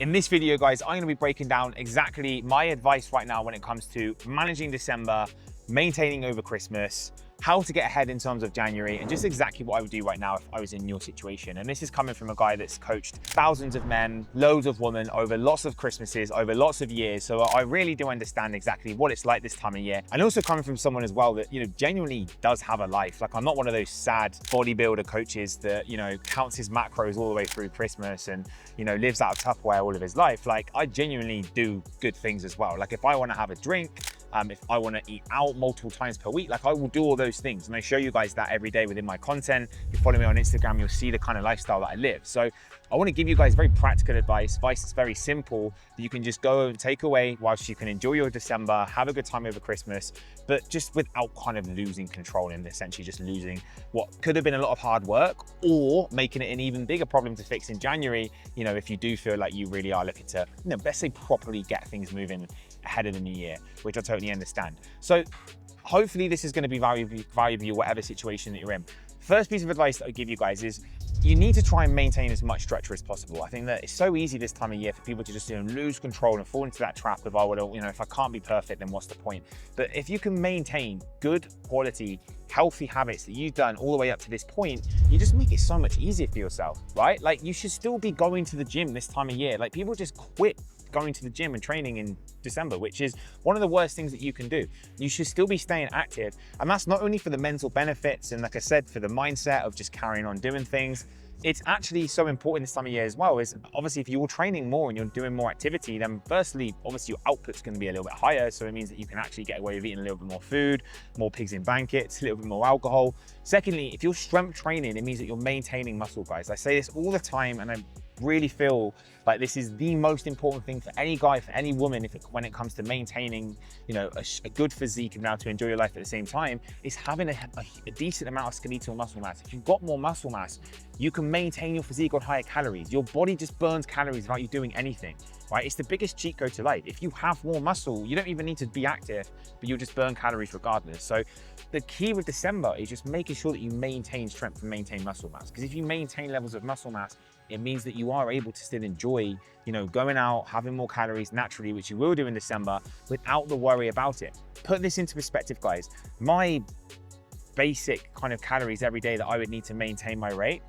In this video, guys, I'm going to be breaking down exactly my advice right now when it comes to managing December, maintaining over Christmas, how to get ahead in terms of January, and just exactly what I would do right now if I was in your situation. And this is coming from a guy that's coached thousands of men, loads of women over lots of Christmases, over lots of years. So I really do understand exactly what it's like this time of year. And also coming from someone as well that, genuinely does have a life. Like, I'm not one of those sad bodybuilder coaches that, counts his macros all the way through Christmas and, lives out of Tupperware all of his life. Like, I genuinely do good things as well. Like, if I want to have a drink, if I want to eat out multiple times per week, like, I will do all those things. And I show you guys that every day within my content. If you follow me on Instagram, you'll see the kind of lifestyle that I live. So I want to give you guys very practical advice that's very simple that you can just go and take away whilst you can enjoy your December, have a good time over Christmas, but just without kind of losing control and essentially just losing what could have been a lot of hard work or making it an even bigger problem to fix in January, if you do feel like you really are looking to, let's say, properly get things moving ahead of the new year, which I totally understand. So hopefully this is going to be valuable whatever situation that you're in. First piece of advice that I give you guys is you need to try and maintain as much structure as possible. I think that it's so easy this time of year for people to just lose control and fall into that trap of, oh, well, if I can't be perfect, then what's the point? But if you can maintain good quality, healthy habits that you've done all the way up to this point, you just make it so much easier for yourself, right? Like, you should still be going to the gym this time of year. Like, people just quit going to the gym and training in December, which is one of the worst things that you can do. You should still be staying active. And that's not only for the mental benefits and, like I said, for the mindset of just carrying on doing things. It's actually so important this time of year as well, is obviously if you're training more and you're doing more activity, then firstly, obviously your output's going to be a little bit higher. So it means that you can actually get away with eating a little bit more food, more pigs in blankets, a little bit more alcohol. Secondly, if you're strength training, it means that you're maintaining muscle, guys. I say this all the time, and I really feel like this is the most important thing for any guy, for any woman, when it comes to maintaining, a good physique and now to enjoy your life at the same time, is having a decent amount of skeletal muscle mass. If you've got more muscle mass, you can maintain your physique on higher calories. Your body just burns calories without you doing anything, right? It's the biggest cheat code to life. If you have more muscle, you don't even need to be active, but you'll just burn calories regardless. So the key with December is just making sure that you maintain strength and maintain muscle mass. Because if you maintain levels of muscle mass, it means that you are able to still enjoy, going out, having more calories naturally, which you will do in December without the worry about it. Put this into perspective, guys. My basic kind of calories every day that I would need to maintain my rate,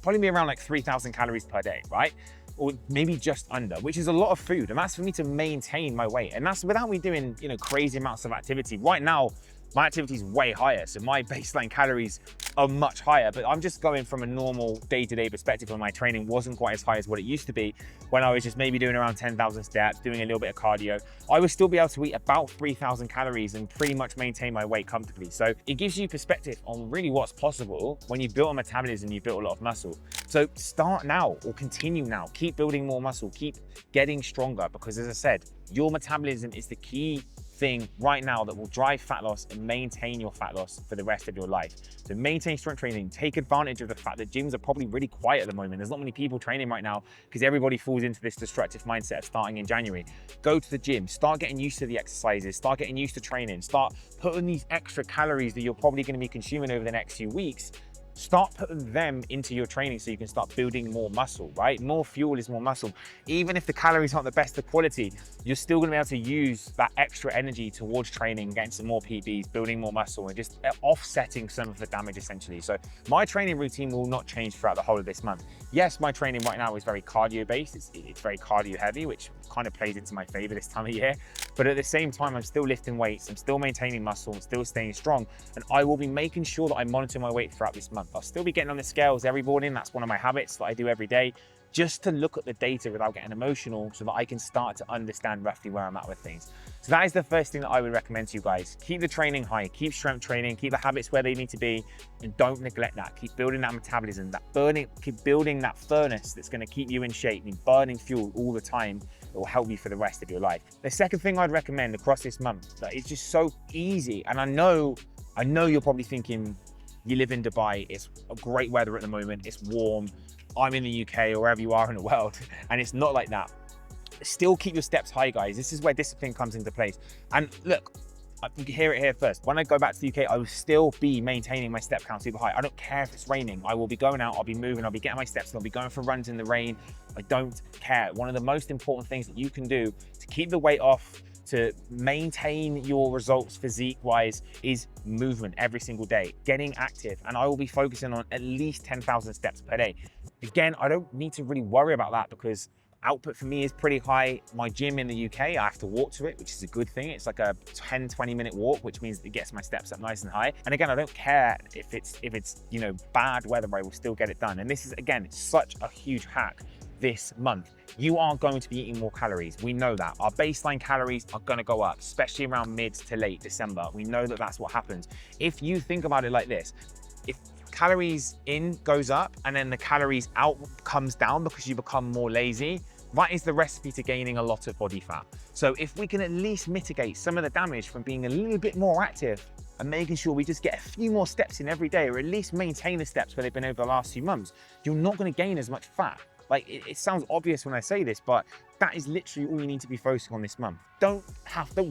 probably be around like 3,000 calories per day, right? Or maybe just under, which is a lot of food. And that's for me to maintain my weight. And that's without me doing, crazy amounts of activity. Right now, my activity is way higher. So my baseline calories are much higher, but I'm just going from a normal day-to-day perspective when my training wasn't quite as high as what it used to be, when I was just maybe doing around 10,000 steps, doing a little bit of cardio. I would still be able to eat about 3,000 calories and pretty much maintain my weight comfortably. So it gives you perspective on really what's possible when you've built a metabolism, you've built a lot of muscle. So start now or continue now, keep building more muscle, keep getting stronger, because as I said, your metabolism is the key thing right now that will drive fat loss and maintain your fat loss for the rest of your life. So maintain strength training, take advantage of the fact that gyms are probably really quiet at the moment. There's not many people training right now because everybody falls into this destructive mindset of starting in January. Go to the gym, start getting used to the exercises, start getting used to training, start putting these extra calories that you're probably going to be consuming over the next few weeks. Start putting them into your training so you can start building more muscle, right? More fuel is more muscle. Even if the calories aren't the best of quality, you're still gonna be able to use that extra energy towards training, getting some more PBs, building more muscle, and just offsetting some of the damage essentially. So my training routine will not change throughout the whole of this month. Yes, my training right now is very cardio based. It's very cardio heavy, which kind of plays into my favor this time of year. But at the same time, I'm still lifting weights, I'm still maintaining muscle, I'm still staying strong. And I will be making sure that I monitor my weight throughout this month. I'll still be getting on the scales every morning. That's one of my habits that I do every day, just to look at the data without getting emotional so that I can start to understand roughly where I'm at with things. So that is the first thing that I would recommend to you guys. Keep the training high, keep strength training, keep the habits where they need to be, and don't neglect that. Keep building that metabolism, keep building that furnace that's gonna keep you in shape and burning fuel all the time. It will help you for the rest of your life. The second thing I'd recommend across this month, that it's just so easy, and I know you're probably thinking, you live in Dubai, it's great weather at the moment, it's warm, I'm in the UK or wherever you are in the world, and it's not like that. Still keep your steps high, guys. This is where discipline comes into place. And look, you can hear it here first. When I go back to the UK, I will still be maintaining my step count super high. I don't care if it's raining. I will be going out, I'll be moving, I'll be getting my steps, I'll be going for runs in the rain. I don't care. One of the most important things that you can do to keep the weight off, to maintain your results physique-wise, is movement every single day, getting active. And I will be focusing on at least 10,000 steps per day. Again, I don't need to really worry about that because output for me is pretty high. My gym in the UK, I have to walk to it, which is a good thing. It's like a 10-20 minute walk, which means it gets my steps up nice and high. And again, I don't care if it's bad weather, I will still get it done. And this is, again, it's such a huge hack this month. You are going to be eating more calories. We know that. Our baseline calories are going to go up, especially around mid to late December. We know that that's what happens. If you think about it like this, if calories in goes up and then the calories out comes down because you become more lazy, that is the recipe to gaining a lot of body fat. So if we can at least mitigate some of the damage from being a little bit more active and making sure we just get a few more steps in every day, or at least maintain the steps where they've been over the last few months, you're not going to gain as much fat. Like, it sounds obvious when I say this, but that is literally all you need to be focusing on this month. Don't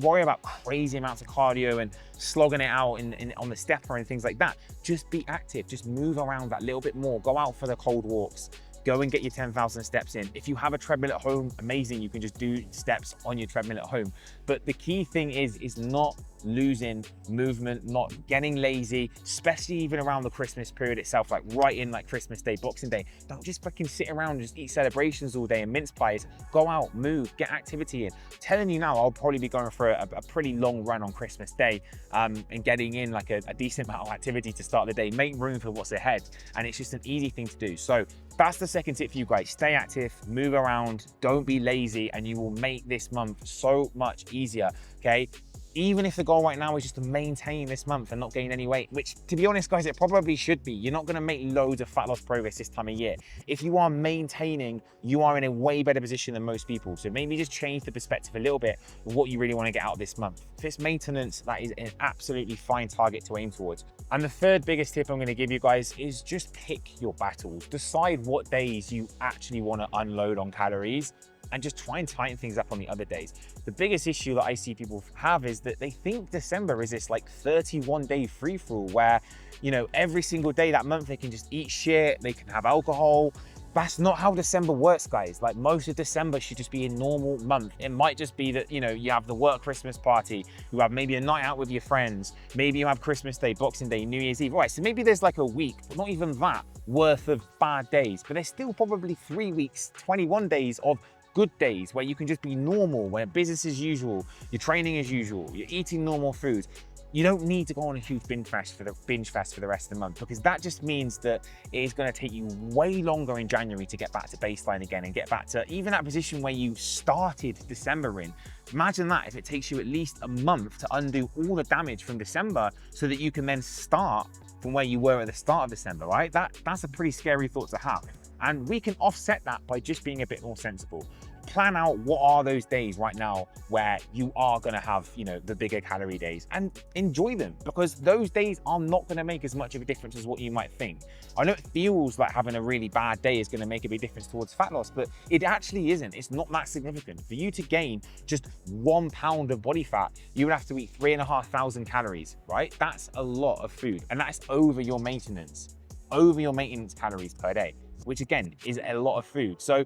worry about crazy amounts of cardio and slogging it out on the stepper and things like that. Just be active, just move around that little bit more. Go out for the cold walks. Go and get your 10,000 steps in. If you have a treadmill at home, amazing, you can just do steps on your treadmill at home. But the key thing is not losing movement, not getting lazy, especially even around the Christmas period itself, like right in like Christmas Day, Boxing Day. Don't just fucking sit around and just eat celebrations all day and mince pies. Go out, move, get activity in. I'm telling you now, I'll probably be going for a pretty long run on Christmas Day and getting in like a decent amount of activity to start the day, make room for what's ahead. And it's just an easy thing to do. So that's the second tip for you guys. Stay active, move around, don't be lazy, and you will make this month so much easier, okay? Even if the goal right now is just to maintain this month and not gain any weight, which, to be honest, guys, it probably should be. You're not going to make loads of fat loss progress this time of year. If you are maintaining, you are in a way better position than most people. So maybe just change the perspective a little bit of what you really want to get out of this month. If it's maintenance, that is an absolutely fine target to aim towards. And the third biggest tip I'm going to give you guys is just pick your battles. Decide what days you actually want to unload on calories and just try and tighten things up on the other days. The biggest issue that I see people have is that they think December is this like 31-day free-for-all where, you know, every single day that month they can just eat shit, they can have alcohol. That's not how December works, guys. Like, most of December should just be a normal month. It might just be that, you know, you have the work Christmas party, you have maybe a night out with your friends, maybe you have Christmas Day, Boxing Day, New Year's Eve. Right, so maybe there's like a week, but not even that, worth of bad days. But there's still probably 3 weeks, 21 days of good days where you can just be normal, where business as usual, you're training as usual, you're eating normal foods. You don't need to go on a huge binge fast for the rest of the month, because that just means that it is going to take you way longer in January to get back to baseline again and get back to even that position where you started December in. Imagine that if it takes you at least a month to undo all the damage from December so that you can then start from where you were at the start of December, right? That's a pretty scary thought to have. And we can offset that by just being a bit more sensible. Plan out what are those days right now where you are going to have, you know, the bigger calorie days, and enjoy them, because those days are not going to make as much of a difference as what you might think. I know it feels like having a really bad day is going to make a big difference towards fat loss, but it actually isn't. It's not that significant. For you to gain just 1 pound of body fat, you would have to eat 3,500 calories, right? That's a lot of food, and that's over your maintenance calories per day, which again is a lot of food. So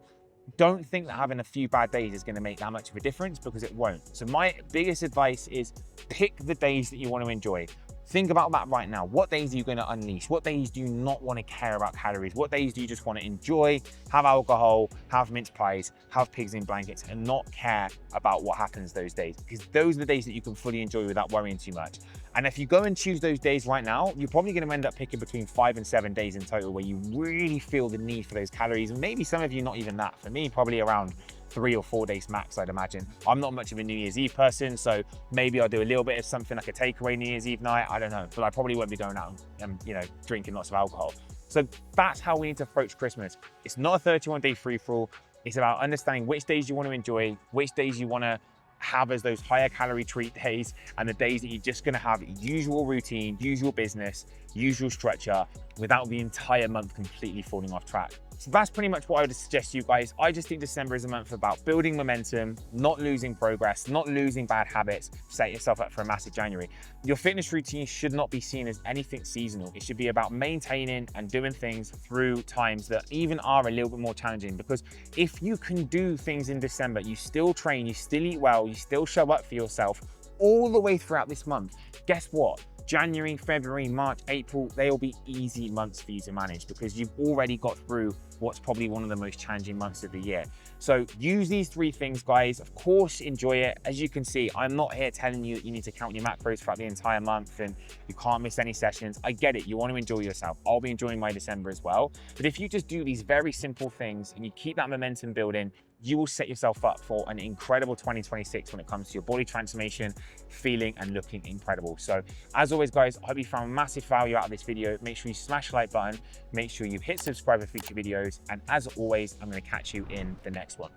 don't think that having a few bad days is going to make that much of a difference, because it won't. So my biggest advice is pick the days that you want to enjoy. Think about that right now. What days are you going to unleash? What days do you not want to care about calories? What days do you just want to enjoy, have alcohol, have mince pies, have pigs in blankets, and not care about what happens those days? Because those are the days that you can fully enjoy without worrying too much. And if you go and choose those days right now, you're probably going to end up picking between 5 and 7 days in total where you really feel the need for those calories. And maybe some of you not even that. For me, probably around 3 or 4 days max, I'd imagine. I'm not much of a New Year's Eve person, so maybe I'll do a little bit of something like a takeaway New Year's Eve night. I don't know, but I probably won't be going out and you know, drinking lots of alcohol. So that's how we need to approach Christmas. It's not a 31-day free-for-all. It's about understanding which days you want to enjoy, which days you want to have as those higher calorie treat days, and the days that you're just going to have usual routine, usual business, usual structure, without the entire month completely falling off track. So that's pretty much what I would suggest to you guys. I just think December is a month about building momentum, not losing progress, not losing bad habits, set yourself up for a massive January. Your fitness routine should not be seen as anything seasonal. It should be about maintaining and doing things through times that even are a little bit more challenging, because if you can do things in December, you still train, you still eat well, you still show up for yourself all the way throughout this month, guess what? January, February, March, April, they'll be easy months for you to manage because you've already got through what's probably one of the most challenging months of the year. So use these 3 things, guys. Of course, enjoy it. As you can see, I'm not here telling you that you need to count your macros throughout the entire month and you can't miss any sessions. I get it. You want to enjoy yourself. I'll be enjoying my December as well. But if you just do these very simple things and you keep that momentum building, you will set yourself up for an incredible 2026 when it comes to your body transformation, feeling and looking incredible. So as always, guys, I hope you found massive value out of this video. Make sure you smash the like button, make sure you hit subscribe for future videos. And as always, I'm going to catch you in the next one.